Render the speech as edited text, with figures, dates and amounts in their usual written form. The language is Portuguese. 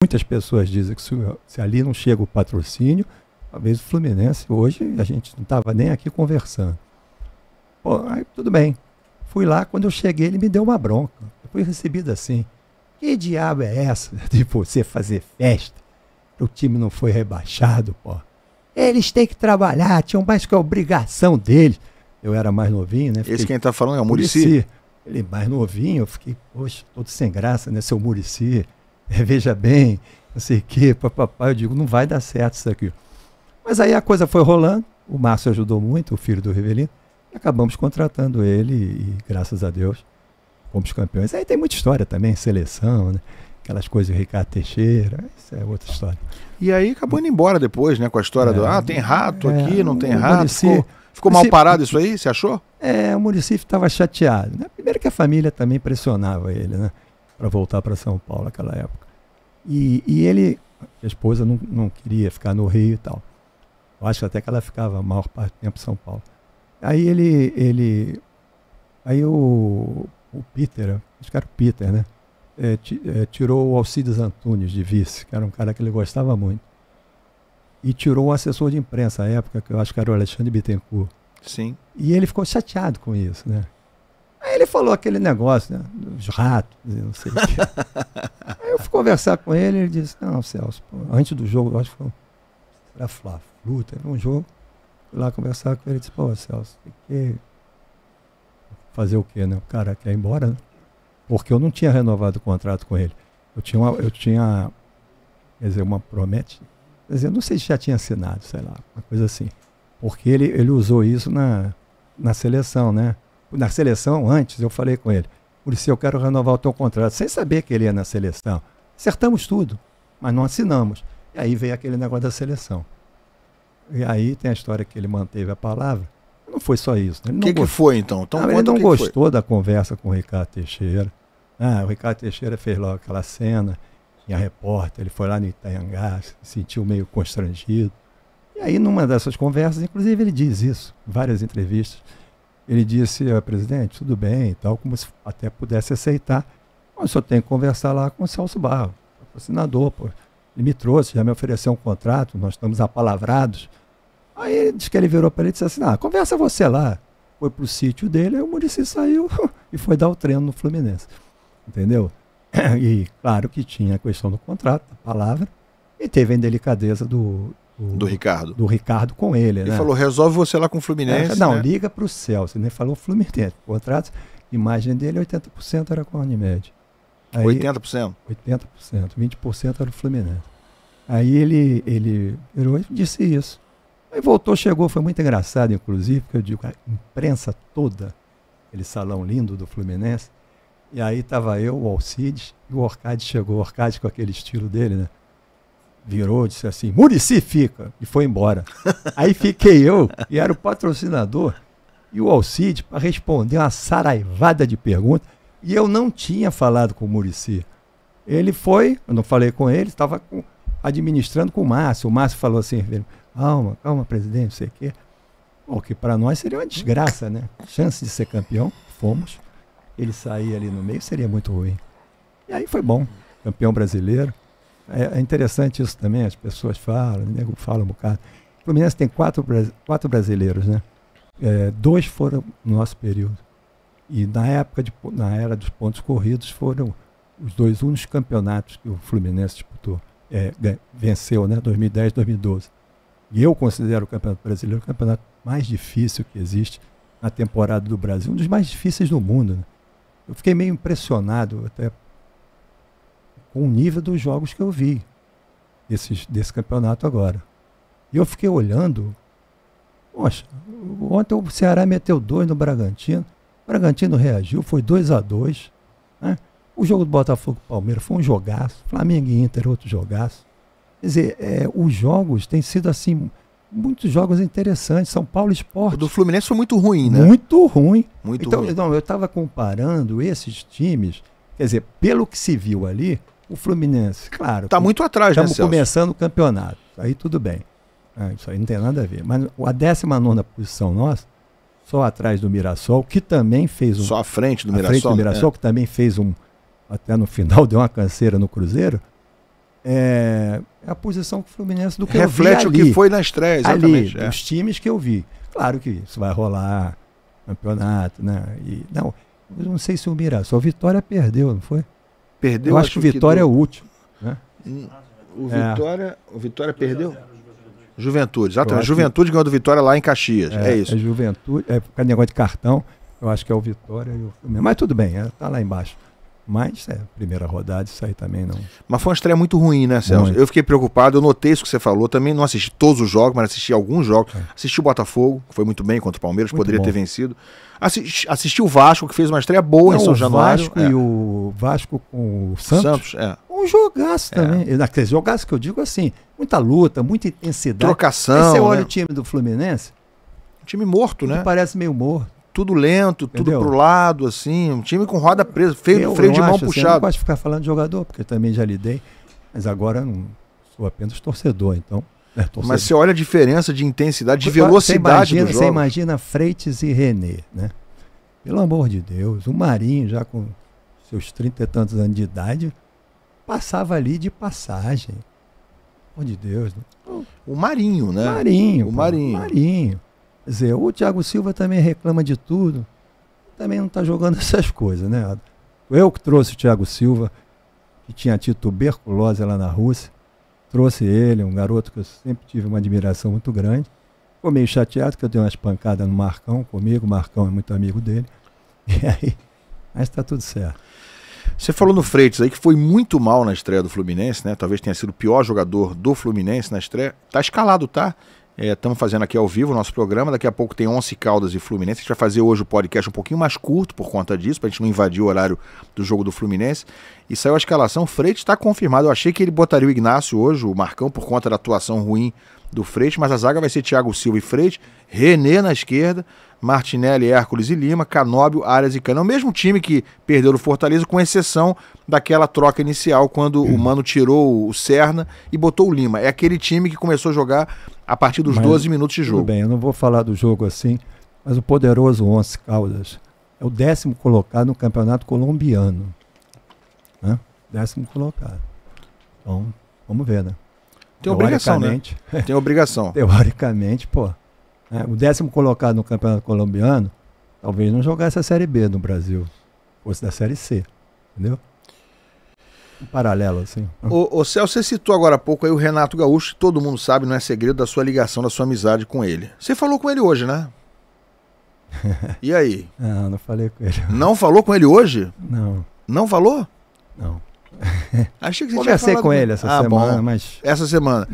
Muitas pessoas dizem que se ali não chega o patrocínio, talvez o Fluminense hoje, a gente não estava nem aqui conversando. Pô, aí tudo bem. Fui lá, quando eu cheguei, ele me deu uma bronca. Eu fui recebido assim. Que diabo é essa de você fazer festa? O time não foi rebaixado, pô. Eles têm que trabalhar, tinham mais que a obrigação deles. Eu era mais novinho, né? Esse quem tá falando é o Muricy? Ele mais novinho, eu fiquei, poxa, todo sem graça, né, seu Muricy? Veja bem, não sei o quê, papapá. Eu digo, não vai dar certo isso aqui. Mas aí a coisa foi rolando, o Márcio ajudou muito, o filho do Rivelino, e acabamos contratando ele e, graças a Deus, fomos campeões. Aí tem muita história também, seleção, né? Aquelas coisas do Ricardo Teixeira, isso é outra história. E aí acabou indo embora depois, né, com a história do, tem rato aqui, não tem rato. Muricy, ficou mal parado isso aí, você achou? O Muricy estava chateado, né? Primeiro que a família também pressionava ele, né? Para voltar para São Paulo naquela época. E ele, a esposa não queria ficar no Rio e tal. Eu acho até que ela ficava a maior parte do tempo em São Paulo. Aí aí o Peter, acho que era o Peter, né? Tirou o Alcides Antunes de vice, que era um cara que ele gostava muito. E tirou o assessor de imprensa à época, que eu acho que era o Alexandre Bittencourt. Sim. E ele ficou chateado com isso, né? Aí ele falou aquele negócio, né? Dos ratos, não sei o quê. Aí eu fui conversar com ele e ele disse, não, Celso, pô, antes do jogo, eu acho que foi era Fla-Flu, teve um jogo, fui lá conversar com ele e disse, pô, Celso, tem que fazer o quê, né? O cara quer ir embora, né? Porque eu não tinha renovado o contrato com ele. Eu tinha quer dizer, uma promete, quer dizer, não sei se já tinha assinado, sei lá, uma coisa assim. Porque ele usou isso na seleção, né? Na seleção, antes, eu falei com ele, Muricy, eu quero renovar o teu contrato, sem saber que ele ia na seleção. Acertamos tudo, mas não assinamos. E aí veio aquele negócio da seleção. E aí tem a história que ele manteve a palavra. Não foi só isso. Né? O que foi, então? Ele não gostou da conversa com o Ricardo Teixeira. O Ricardo Teixeira fez logo aquela cena, tinha repórter, ele foi lá no Itanhangá, se sentiu meio constrangido. E aí, numa dessas conversas, inclusive ele diz isso, em várias entrevistas, ele disse, presidente, tudo bem e tal, como se até pudesse aceitar, mas só tem que conversar lá com o Celso Barros, patrocinador, pô. Ele me trouxe, já me ofereceu um contrato, nós estamos apalavrados. Aí ele disse que ele virou para ele e disse assim, conversa você lá. Foi pro sítio dele, aí o Muricy saiu e foi dar o treino no Fluminense. Entendeu? E claro que tinha a questão do contrato, da palavra, e teve a indelicadeza do Ricardo. Do Ricardo com ele, Ele né? falou, resolve você lá com o Fluminense. Não, né? liga para o Celso. Ele nem falou Fluminense. O contrato, imagem dele, 80% era com a Unimed. Aí, 80%? 80%. 20% era o Fluminense. Aí ele virou e disse isso. Aí voltou, chegou, foi muito engraçado, inclusive, porque eu digo, a imprensa toda, aquele salão lindo do Fluminense, e aí estava eu, o Alcides, e o Orcade chegou, o Orcade com aquele estilo dele, né? Virou, disse assim, Muricy fica, e foi embora. Aí fiquei eu, e era o patrocinador, e o Alcides, para responder uma saraivada de perguntas, e eu não tinha falado com o Muricy. Ele foi, eu não falei com ele, estava administrando com o Márcio falou assim, calma, presidente, não sei o quê. O que para nós seria uma desgraça, né? Chance de ser campeão, fomos. Ele sair ali no meio seria muito ruim. E aí foi bom, campeão brasileiro. É interessante isso também, as pessoas falam, o nego fala um bocado. O Fluminense tem quatro brasileiros, né? 2 foram no nosso período. E na era dos pontos corridos, foram os 2 únicos campeonatos que o Fluminense disputou. Venceu, né? 2010, 2012. E eu considero o Campeonato Brasileiro o campeonato mais difícil que existe na temporada do Brasil, um dos mais difíceis do mundo. Né? Eu fiquei meio impressionado até com o nível dos jogos que eu vi desse campeonato agora. E eu fiquei olhando, poxa, ontem o Ceará meteu 2 no Bragantino, o Bragantino reagiu, foi 2-2, né? O jogo do Botafogo e Palmeiras foi um jogaço, Flamengo e Inter outro jogaço. Quer dizer, os jogos têm sido assim, muitos jogos interessantes. São Paulo Sport. O do Fluminense foi muito ruim, né? Muito ruim. Muito ruim. Então, eu estava comparando esses times, quer dizer, pelo que se viu ali, o Fluminense, claro. Está muito atrás, né, Celso? Estamos começando o campeonato. Aí tudo bem. Isso aí não tem nada a ver. Mas a 19ª posição nossa, só atrás do Mirassol, que também fez um... Só à frente do Mirassol. À frente do Mirassol, que também fez até no final deu uma canseira no Cruzeiro. é a posição que o Fluminense do que reflete eu vi ali, o que foi na estreia, exatamente. Ali, os times que eu vi. Claro que isso vai rolar, campeonato, né? E, não, eu não sei se o Mirassol, o Vitória perdeu, não foi? Perdeu, eu acho que o Vitória é o último, né? O Vitória perdeu? Juventude, exatamente. Juventude ganhou do Vitória lá em Caxias. É isso. É Juventude, por causa do negócio de cartão, eu acho que é o Vitória e o Fluminense. Mas tudo bem, tá lá embaixo. Mas, primeira rodada, isso aí também não. Mas foi uma estreia muito ruim, né, Celso? Muito. Eu fiquei preocupado, eu notei isso que você falou. Também não assisti todos os jogos, mas assisti alguns jogos. Assisti o Botafogo, que foi muito bem contra o Palmeiras, muito poderia ter vencido. Assisti o Vasco, que fez uma estreia boa em São Januário. O Vasco e o Vasco com o Santos. Um jogaço também. Aqueles jogaços que eu digo assim, muita luta, muita intensidade. Trocação. Aí você olha o time do Fluminense. Um time morto, né? Parece meio morto. Tudo lento, tudo pro lado, assim, um time com roda presa, freio de mão puxado. Eu não gosto de ficar falando de jogador, porque eu também já lidei, mas agora não sou apenas torcedor, então. Torcedor. Mas você olha a diferença de intensidade, de velocidade do jogo. Você imagina Freitas e René, né? Pelo amor de Deus, o Marinho, já com seus 30 e tantos anos de idade, passava ali de passagem. Pelo amor de Deus. Né? O Marinho, né? O Marinho. Quer dizer, o Thiago Silva também reclama de tudo. Também não está jogando essas coisas, né? Eu que trouxe o Thiago Silva, que tinha tido tuberculose lá na Rússia. Trouxe ele, um garoto que eu sempre tive uma admiração muito grande. Ficou meio chateado que eu dei umas pancadas no Marcão comigo. O Marcão é muito amigo dele. E aí, mas está tudo certo. Você falou no Freitas aí que foi muito mal na estreia do Fluminense, né? Talvez tenha sido o pior jogador do Fluminense na estreia. Tá escalado, tá? Estamos fazendo aqui ao vivo o nosso programa. Daqui a pouco tem Once Caldas e Fluminense. A gente vai fazer hoje o podcast um pouquinho mais curto por conta disso, para a gente não invadir o horário do jogo do Fluminense. E saiu a escalação. O Freitas está confirmado. Eu achei que ele botaria o Ignacio hoje, o Marcão, por conta da atuação ruim do Freitas, mas a zaga vai ser Thiago Silva e Freitas, René na esquerda, Martinelli, Hércules e Lima, Canóbio, Arias e Cano. É o mesmo time que perdeu no Fortaleza, com exceção daquela troca inicial, quando o Mano tirou o Serna e botou o Lima. É aquele time que começou a jogar a partir dos 12 minutos de jogo. Tudo bem, eu não vou falar do jogo assim, mas o poderoso Once Caldas é o 10º colocado no campeonato colombiano. Né? 10º colocado. Então, vamos ver, né? Tem obrigação, né? Tem obrigação. Teoricamente, pô. O 10º colocado no campeonato colombiano talvez não jogasse a Série B no Brasil. Fosse da Série C. Entendeu? Um paralelo, assim. Ô Celso, você citou agora há pouco aí o Renato Gaúcho, que todo mundo sabe, não é segredo, da sua ligação, da sua amizade com ele. Você falou com ele hoje, né? E aí? Não falei com ele. Não falou com ele hoje? Não. Não falou? Não. Achei que você Conversei tinha falado com ele essa semana, bom. mas... Essa semana.